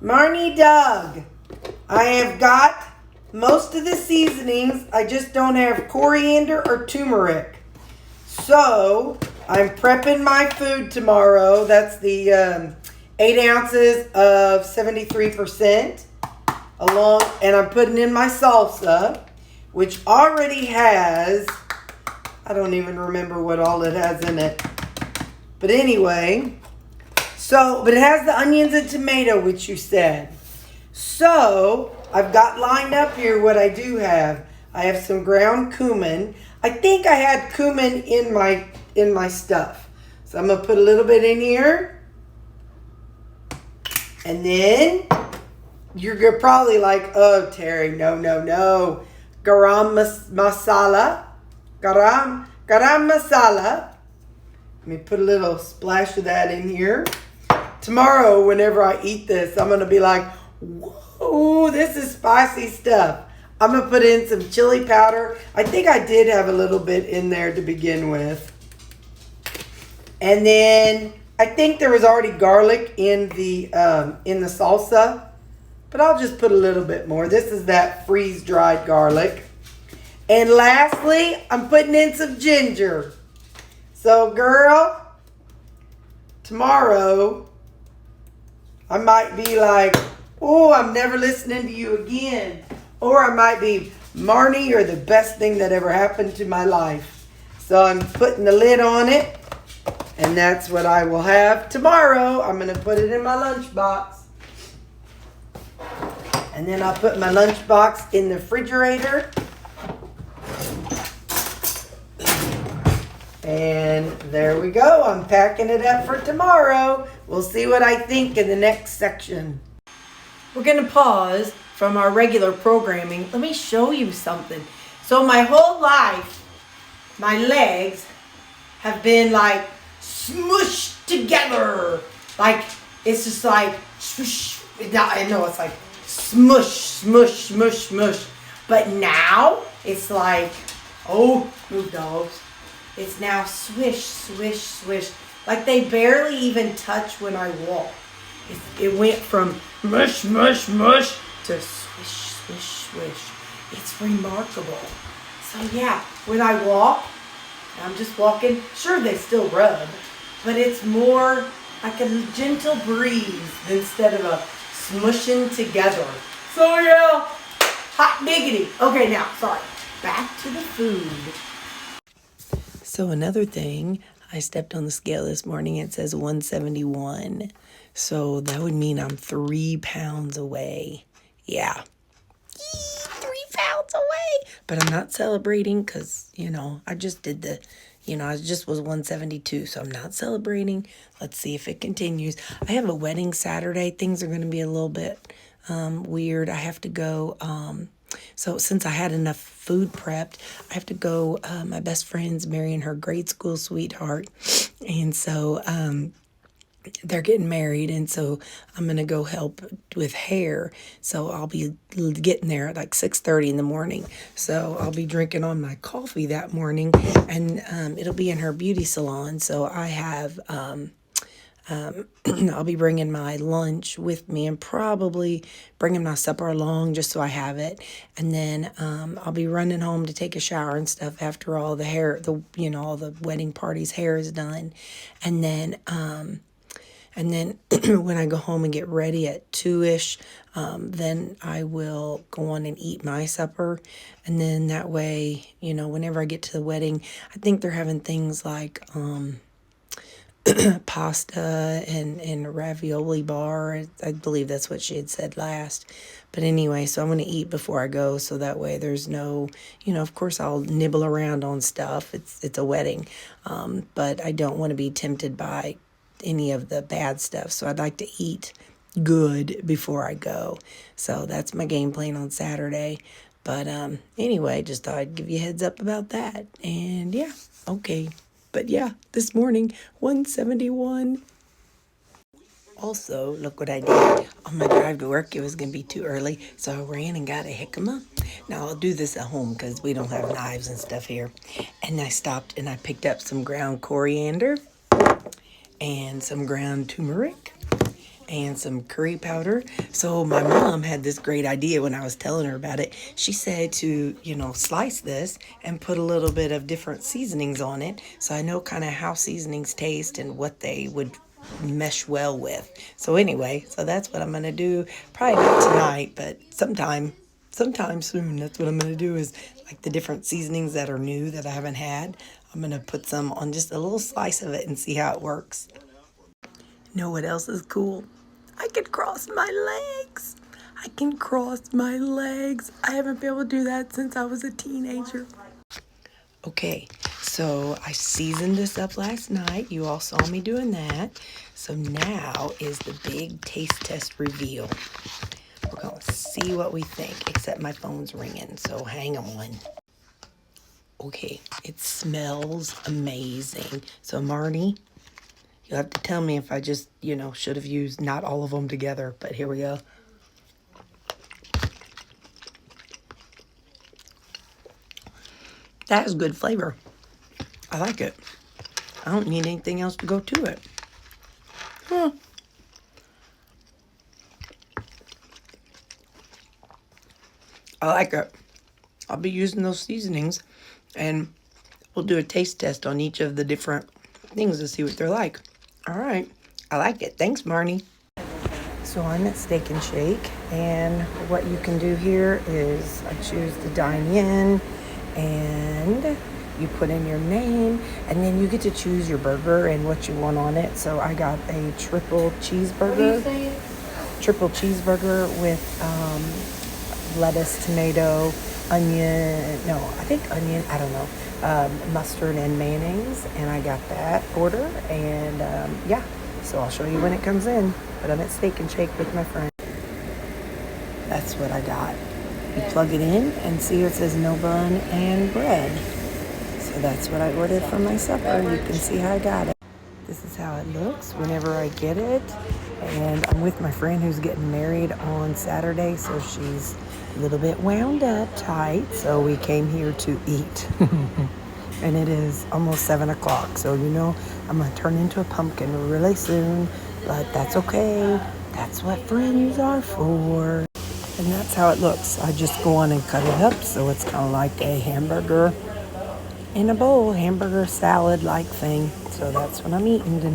Marnie Doug, I have got most of the seasonings. I just don't have coriander or turmeric. So I'm prepping my food tomorrow. That's the 8 ounces of 73% along, and I'm putting in my salsa, which already has, I don't even remember what all it has in it. But anyway, but it has the onions and tomato, which you said. So I've got lined up here what I do have. I have some ground cumin. I think I had cumin in my stuff. So I'm gonna put a little bit in here. And then you're probably like, oh Terry, no. Garam masala. Garam masala. Let me put a little splash of that in here. Tomorrow, whenever I eat this, I'm going to be like, whoa, this is spicy stuff. I'm going to put in some chili powder. I think I did have a little bit in there to begin with. And then I think there was already garlic in the salsa, but I'll just put a little bit more. This is that freeze-dried garlic. And lastly, I'm putting in some ginger. So, girl, tomorrow, I might be like, oh, I'm never listening to you again. Or I might be, Marnie, you're the best thing that ever happened to my life. So I'm putting the lid on it. And that's what I will have tomorrow. I'm going to put it in my lunchbox. And then I'll put my lunchbox in the refrigerator. And there we go. I'm packing it up for tomorrow. We'll see what I think in the next section. We're going to pause from our regular programming. Let me show you something. So my whole life, my legs have been like smushed together. Like, it's just like, swoosh. I know it's like smush. But now it's like, oh, move dogs. It's now swish. Like they barely even touch when I walk. It went from mush to swish. It's remarkable. So yeah, when I walk, I'm just walking. Sure, they still rub, but it's more like a gentle breeze instead of a smushing together. So yeah, hot diggity. Okay, now, sorry. Back to the food. So another thing, I stepped on the scale this morning. It says 171. So that would mean I'm 3 pounds away. Yeah. 3 pounds away. But I'm not celebrating because, I just did I just was 172. So I'm not celebrating. Let's see if it continues. I have a wedding Saturday. Things are going to be a little bit weird. I have to go... So since I had enough food prepped, I have to go, my best friend's marrying her grade school sweetheart. And so they're getting married. And so I'm going to go help with hair. So I'll be getting there at like 6:30 in the morning. So I'll be drinking on my coffee that morning. And it'll be in her beauty salon. So I have... I'll be bringing my lunch with me and probably bringing my supper along just so I have it. And then I'll be running home to take a shower and stuff after all the hair, all the wedding party's hair is done. And then when I go home and get ready at 2-ish, then I will go on and eat my supper. And then that way, whenever I get to the wedding, I think they're having things like... pasta and ravioli bar. I believe that's what she had said last. But anyway, so I'm going to eat before I go, so that way there's no, of course I'll nibble around on stuff. It's a wedding. But I don't want to be tempted by any of the bad stuff. So I'd like to eat good before I go. So that's my game plan on Saturday. But anyway, just thought I'd give you a heads up about that. And yeah, okay. But yeah, this morning, 171. Also, look what I did. On my drive to work, it was going to be too early, so I ran and got a jicama. Now, I'll do this at home because we don't have knives and stuff here. And I stopped and I picked up some ground coriander and some ground turmeric. and some curry powder. So my mom had this great idea when I was telling her about it. She said to, slice this and put a little bit of different seasonings on it. So I know kind of how seasonings taste and what they would mesh well with. So anyway, so that's what I'm going to do. Probably not tonight, but sometime soon. That's what I'm going to do is like the different seasonings that are new that I haven't had. I'm going to put some on just a little slice of it and see how it works. Know what else is cool? I can cross my legs. I can cross my legs. I haven't been able to do that since I was a teenager. Okay, so I seasoned this up last night. You all saw me doing that. So now is the big taste test reveal. We're going to see what we think, except my phone's ringing, so hang on. Okay, it smells amazing. So Marnie, you'll have to tell me if I just, should have used not all of them together, but here we go. That has good flavor. I like it. I don't need anything else to go to it. I like it. I'll be using those seasonings, and we'll do a taste test on each of the different things to see what they're like. All right. I like it. Thanks, Marnie. So I'm at Steak and Shake, and what you can do here is I choose to dine in, and you put in your name, and then you get to choose your burger and what you want on it. So I got a triple cheeseburger. Triple cheeseburger with lettuce, tomato, onion. No, I think onion. I don't know. Mustard and mayonnaise, and I got that order, and yeah. So I'll show you when it comes in. But I'm at Steak and Shake with my friend. That's what I got. You plug it in and see it says no bun and bread. So that's what I ordered for my supper. You can see how I got it. This is how it looks whenever I get it. And I'm with my friend who's getting married on Saturday, so she's a little bit wound up tight. So we came here to eat. And it is almost 7 o'clock. So, I'm going to turn into a pumpkin really soon. But that's okay. That's what friends are for. And that's how it looks. I just go on and cut it up. So it's kind of like a hamburger in a bowl, hamburger salad-like thing. So that's what I'm eating tonight.